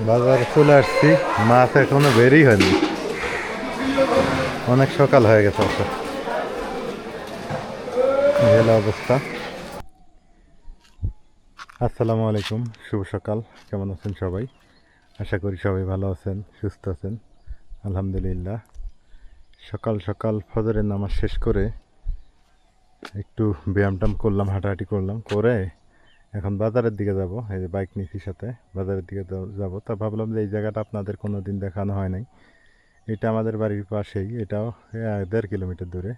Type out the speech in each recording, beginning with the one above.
বাজারে চলে আসছি, মাছ এখনো বেরই হয়নি, অনেক সকাল হয়ে গেছে। এই অবস্থা। আসসালামু আলাইকুম, শুভ সকাল। কেমন আছেন সবাই? আশা করি সবাই ভালো আছেন, সুস্থ আছেন। আলহামদুলিল্লাহ। সকাল সকাল ফজরের নামাজ শেষ করে একটু ব্যায়াম করলাম, হাঁটাহাঁটি করলাম, করে এখন বাজারের দিকে যাব। এই যে বাইক নিচ্ছি সাথে, বাজারের দিকে যাব। তা ভাবলাম যে এই জায়গাটা আপনাদের কোনো দিন দেখানো হয় নাই। এটা আমাদের বাড়ির পাশেই, এটাও 1.5 কিলোমিটার দূরে।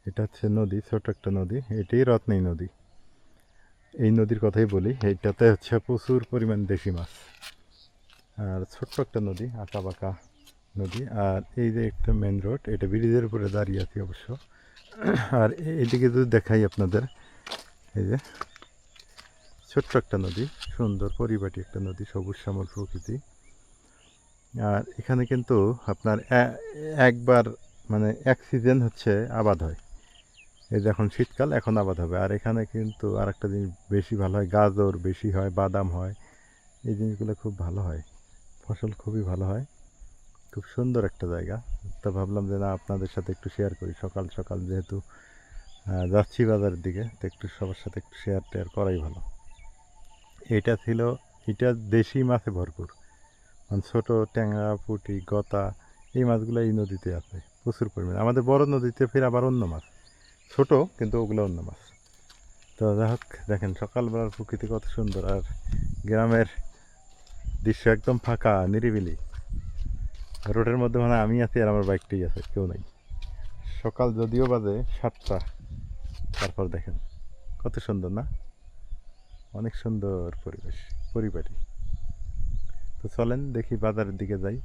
এটা হচ্ছে নদী, ছোট একটা নদী, এটাই রত্নী নদী। এই নদীর কথাই বলি, এইটাতে হচ্ছে প্রচুর পরিমাণ দেশি মাছ। আর ছোট্ট একটা নদী, আঁকা বাঁকা নদী। আর এই যে একটা মেন রোড, এটা ব্রিজের উপরে দাঁড়িয়ে আছি অবশ্য। আর এইদিকে যদি দেখাই আপনাদের, এই যে ছোট্ট একটা নদী, সুন্দর পরিপাটি একটা নদী, সবুজ শ্যামল প্রকৃতি। আর এখানে কিন্তু আপনার একবার মানে এক সিজন হচ্ছে আবাদ হয়। এই যে এখন শীতকাল, এখন আবাদ হবে। আর এখানে কিন্তু আর একটা জিনিস বেশি ভালো হয়, গাজর বেশি হয়, বাদাম হয়। এই জিনিসগুলো খুব ভালো হয়, ফসল খুবই ভালো হয়। খুব সুন্দর একটা জায়গা। তো ভাবলাম যে না, আপনাদের সাথে একটু শেয়ার করি। সকাল সকাল যেহেতু যাচ্ছি বাজারের দিকে, তো একটু সবার সাথে একটু শেয়ার করাই ভালো। এটা ছিল, এটা দেশি মাছে ভরপুর। মানে ছোট ট্যাংরা, পুঁটি, গতা, এই মাছগুলো এই নদীতে আছে প্রচুর পরিমাণে। আমাদের বড় নদীতে ফের আবার অন্য মাছ, ছোট কিন্তু ওগুলো অন্য মাছ। তো যাই হোক, দেখেন সকালবেলার প্রকৃতি কত সুন্দর। আর গ্রামের দৃশ্য একদম ফাঁকা, নিরিবিলি। রোডের মধ্যে মানে আমি আছি আর আমার বাইকটাই আছে, কেউ নেই। সকাল যদিও বাজে 7টা, তারপর দেখেন কত সুন্দর না? অনেক সুন্দর পরিবেশ, পরিপাটি। তো চলেন দেখি বাজারের দিকে যাই,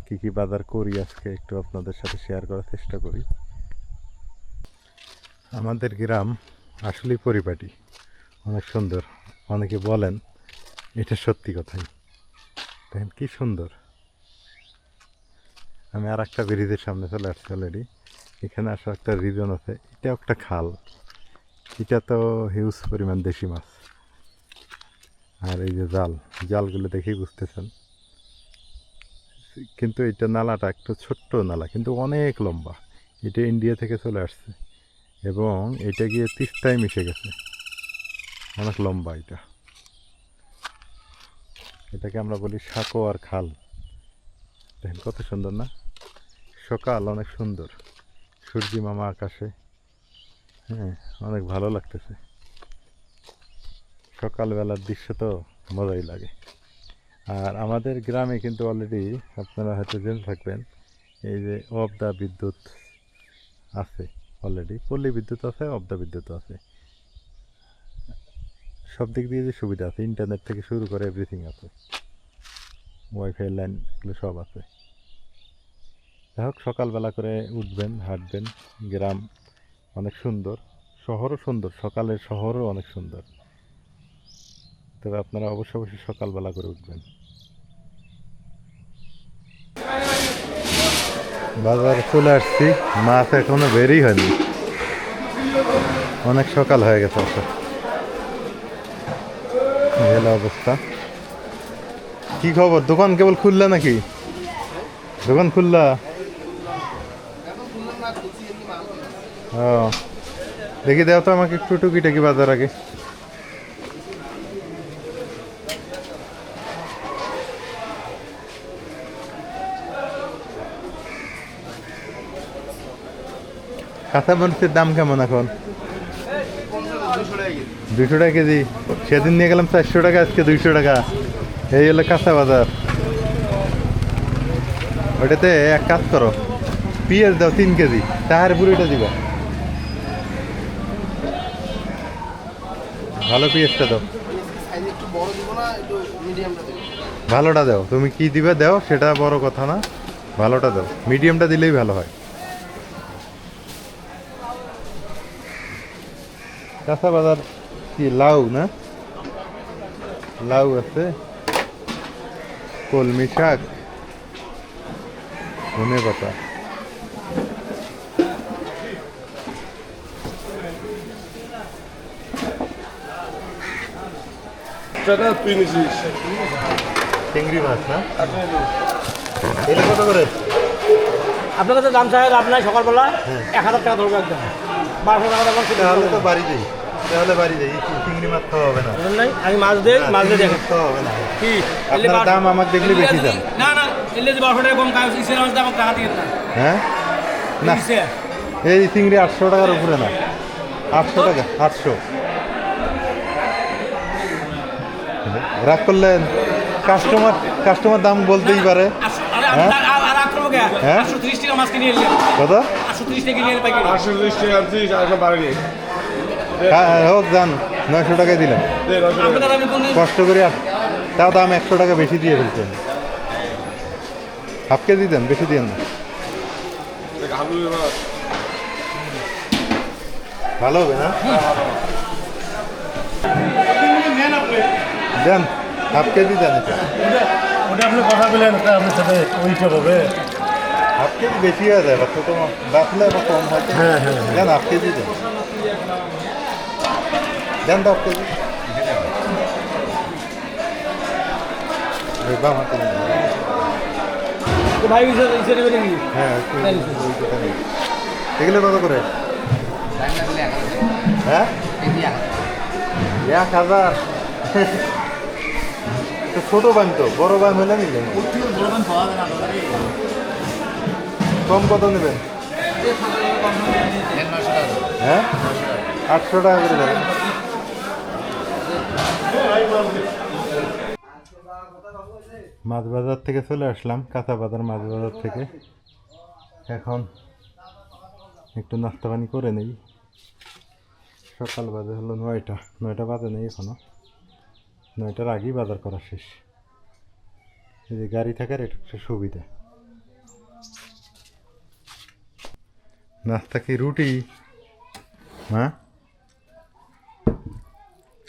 কি কি বাজার করি আজকে একটু আপনাদের সাথে শেয়ার করার চেষ্টা করি। আমাদের গ্রাম আসলেই পরিপাটি, অনেক সুন্দর। অনেকে বলেন, এটা সত্যি কথাই। দেখেন কি সুন্দর। আমি আর একটা ব্রিজের সামনে চলে আসছি অলরেডি। এখানে আসা একটা রিজন আছে, এটাও একটা খাল। এটা তো হিউজ পরিমাণ দেশি মাছ। আর এই যে জালগুলো দেখেই বুঝতেছেন। কিন্তু এটা নালাটা একটু ছোট্ট নালা, কিন্তু অনেক লম্বা। এটা ইন্ডিয়া থেকে চলে আসছে এবং এটা গিয়ে তিস্তায় মিশে গেছে। অনেক লম্বা এটা। এটাকে আমরা বলি সাঁকোয়ার খাল। দেখেন কত সুন্দর না? সকাল অনেক সুন্দর, সূর্যি মামা আকাশে। হ্যাঁ, অনেক ভালো লাগতেছে। সকালবেলার দৃশ্য তো মজাই লাগে। আর আমাদের গ্রামে কিন্তু অলরেডি, আপনারা হয়তো জেনে থাকবেন, এই যে অবদা বিদ্যুৎ আছে। অলরেডি পল্লী বিদ্যুৎ আছে, অবদা বিদ্যুৎ আছে। সব দিক দিয়ে যে সুবিধা আছে, ইন্টারনেট থেকে শুরু করে এভরিথিং আছে, ওয়াইফাই লাইন এগুলো সব আছে। যাই হোক, সকালবেলা করে উঠবেন, হাঁটবেন। গ্রাম অনেক সুন্দর, শহরও সুন্দর, সকালের শহরও অনেক সুন্দর। তবে আপনারা অবশ্যই সকালবেলা করে উঠবেন। বাজারে চলে আসছি, মাছ এখনো বেরই হয়নি, অনেক সকাল হয়ে গেছে। এই অবস্থা। কি খবর? দোকান কেবল খুললা নাকি? দোকান খুললা? ও, দেখি দেও তো আমাকে একটু টুকিটাকি বাজার আগে। কাঁচা মরিচের দাম কেমন এখন? 200 টাকা কেজি। সেদিন নিয়ে গেলাম 400 টাকা, আজকে 200 টাকা। এই হলো কাঁচা বাজার। ওটাতে এক কাজ করো, পেঁয়াজ দাও 3 কেজি, তাহার পুরোটা দিবা। ভালো পেঁয়াজটা দাও, ভালোটা দাও। তুমি কি দিবে দাও, সেটা বড় কথা না, ভালোটা দাও। মিডিয়ামটা দিলেই ভালো হয়। কাঁচা বাজার কি লাউ না? লাউ আছে, কলমি শাক, ধনে পাতা। টাকা তুই নিছিস? চিংড়ি মাছ না এটা কত করে? আপনার কাছে দাম চাই আপনার সকালবেলা 1000 টাকা ধরবো একদম 1200 টাকা দাম তাহলে তো বাড়ি যাই, তাহলে বাড়ি যাই, চিংড়ি মাছ খাওয়া হবে না। নাই আমি মাছ দেই, মাছ দিয়ে দেখেন খাওয়া হবে না। কি আপনার দাম আমাকে দেখলে বেশি দাম। না না এলে যে 1200 টাকা কম কাজ ইসের মাছ দাম টাকা দিয়ে না। হ্যাঁ না এই চিংড়ি 800 টাকার উপরে না, 800 টাকা 800। রাগ করলেন, কাস্টমার দাম বলতেই পারে। হ্যাঁ 830 টাকা মাছ কিনে নিলেন কত? 830 টাকা কিনে পাই 830 টাকা আনছিস আরো বাড়ালি হোক যান, 900 টাকায় দিলাম। আপনার আমি কোন কষ্ট করে তাও দাম 100 টাকা বেশি দিয়ে ফেলছেন। হাফ কেজি দেন, বেশি দিয়েন না। ভালো হবে না? দেন হাফ কেজি দেন। এটা ওটা আপনি কথা বলেন আপনার সাথে ওইটা হবে হাফ কেজি বেশি হয়ে যায়, বা ছোটো মাছ বাঁচলে বা কম হয়। হ্যাঁ হ্যাঁ দেন হাফ কেজি দেন, দেন তো হাফ কেজি। বাম হাতে নিন। তো ভাই ইসে নেবে নাকি হ্যাঁ এগুলো কত করে? হ্যাঁ 1000। তো ছোটো বান তো, বড় বান হলে নিলে কম কত নেবেন? হ্যাঁ 800 টাকা করে দেবেন। মাছ বাজার থেকে চলে আসলাম, কাঁচা বাজার মাছ বাজার থেকে। এখন একটু নাস্তা পানি করে নেই। সকাল বাজে হলো 9টা বাজে নেই এখনো, 9টার আগেই বাজার করা শেষ। এই যে গাড়ি থাকার এটা একটা সুবিধা। নাস্তা কি রুটি? হ্যাঁ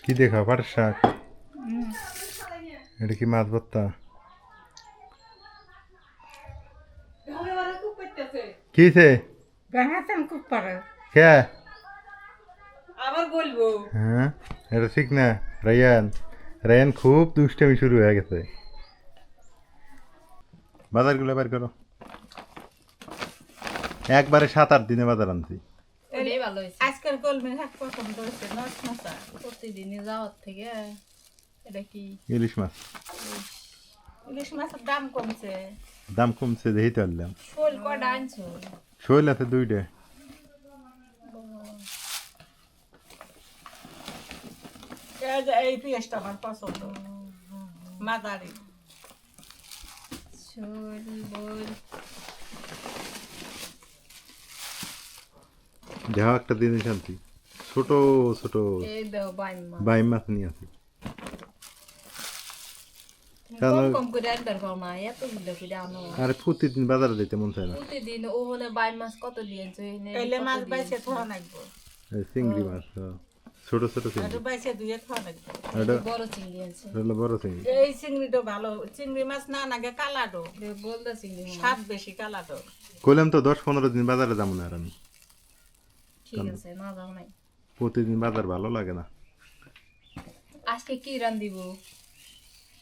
কি দেখা? পাটের শাক, এটা কি মাছ ভর্তা? কিছে কে আবার বলবো হ্যাঁ এটা ঠিক না। রায়ান খুব দুষ্টামি শুরু হয়ে গেছে। বাজারগুলো বের করো। একবারে 7-8 দিনে বাজার আনছি। ওটাই ভালো হয়েছে আজকের কলমি শাক পছন্দ হয়েছে নস মশা প্রতিদিনই যাওয়ার থেকে এটা কি ইলিশ মাছ ইলিশ মাছের দাম কমছে। দাম কমছে দেখি তো আনলাম। শোল কটা আনছো শৈল আছে 2টা। এই পেঁয়াজটা আমার পছন্দ, মাদারি শোল বল দেখো একটা জিনিস আনছি, ছোট ছোট এই দাও বাইমা বাইম মাছ নিয়ে আসি। কম কম করে আনবার পাও না এতগুলো করে আনো আরে প্রতিদিন বাজারে যেতে মন চায় না। প্রতিদিন ও হলে বাইম মাছ কত দিয়েছো এলে মাছ বাইছে থোয়া লাগবো, এই চিংড়ি মাছ ছোট ছোট চিংড়ি, একটু বাইছে ধুয়ে থোয়া লাগবো। এটা বড় চিংড়ি আছে হলো বড় চিংড়ি। এই চিংড়িটা ভালো, চিংড়ি মাছ না নাগে কালাডো, বলদা চিংড়ি মাছ স্বাদ বেশি কালাডো। কইলাম তো 10-15 দিন বাজারে যাবো না। আর আমি ঠিক আছে না যাও নাই প্রতিদিন বাজার ভালো লাগে না। আজকে কি রান্দিব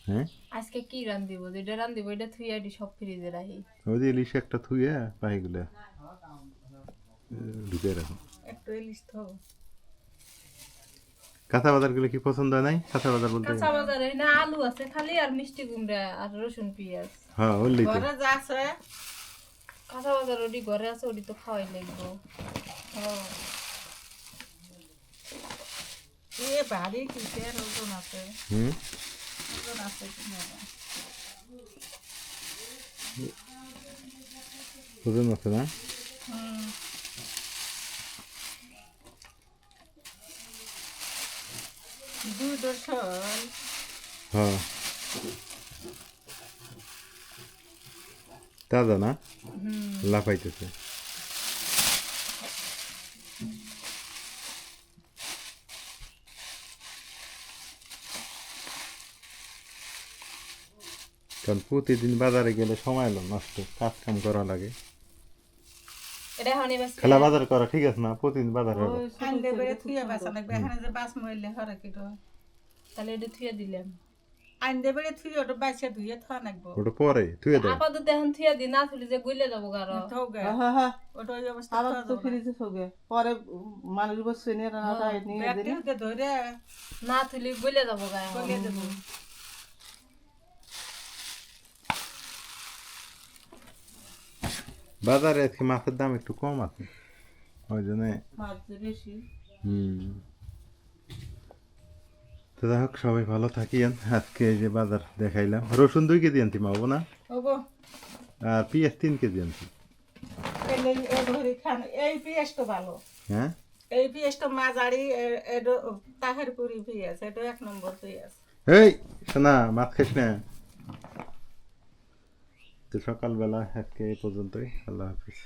হ্যাঁ আজকে কি রান্দিব যেটা রান্দিব এটা থুই আইডি সব ফ্রিজে রাখি ওই যে ইলিশ একটা থুয়ে পাহিগুলো ঢুকে রাখো। একটু ইলিশ থো। কাঁচা বাজারগুলো কি পছন্দ হয় নাই? কাঁচা বাজার বলতে কাঁচা বাজারে না আলু আছে খালি আর মিষ্টি কুমড়া আর রসুন পেঁয়াজ হ্যাঁ ওই তো ঘরে যা আছে কাঁচা বাজার ওটি ঘরে আছে ওটি তো খাওয়াই লাগবো এ ভারী কিসের ওজন আছে, হুম ওজন আছে কি না? ওজন আছে না? দুধ সল হ্যাঁ তাজা না? লাফাইতেছে। কারণ প্রতিদিন বাজারে গেলে সময় নষ্ট, কাজ কাম করা লাগে। এটা হনি বাস খেলা বাজার করা ঠিক আছে না? প্রতিদিন বাজার হবে। আনলে বেড়ে থুয়ে বাসা লাগবে, এখানে যে বাস মরলে হরে কি তাহলে এটা থুয়ে দিলাম আইন দেবে থুই ওটা বাইসে ধুয়ে থা নাকবো ওটা পরে তুই দে আপাতত এখন থিয়া দি না থুলি যে গইলে যাবো গারো থোগে হ্যাঁ হ্যাঁ ওটা ওই অবস্থা আবার তো ফ্রিজে থাকে পরে মানুষ বসে নিয়ে রান্নাটা নিয়ে দিন ব্যাগটিকে ধরে না থুলি গইলে যাবো গায়ে বলে দেবো বাজারে আজকে মাছের দাম একটু কম আছে ওই জন্য মাছ বেশি তো যাই হোক সবাই ভালো থাকিয়েন আজকে এই যে বাজার দেখাইলাম রসুন 2 কেজি আনতি মাবো না ওগো আর পেঁয়াজ 3 কেজি আনতি এলে এ ধরে খান এই পেঁয়াজ তো ভালো হ্যাঁ এই পেঁয়াজ তো মাঝারি এটা তাহেরপুরি পেঁয়াজ এটা 1 নম্বর পেঁয়াজ এই শোনা মাছ খাইস না তো সকালবেলা আজকে এই পর্যন্তই আল্লাহ হাফিজ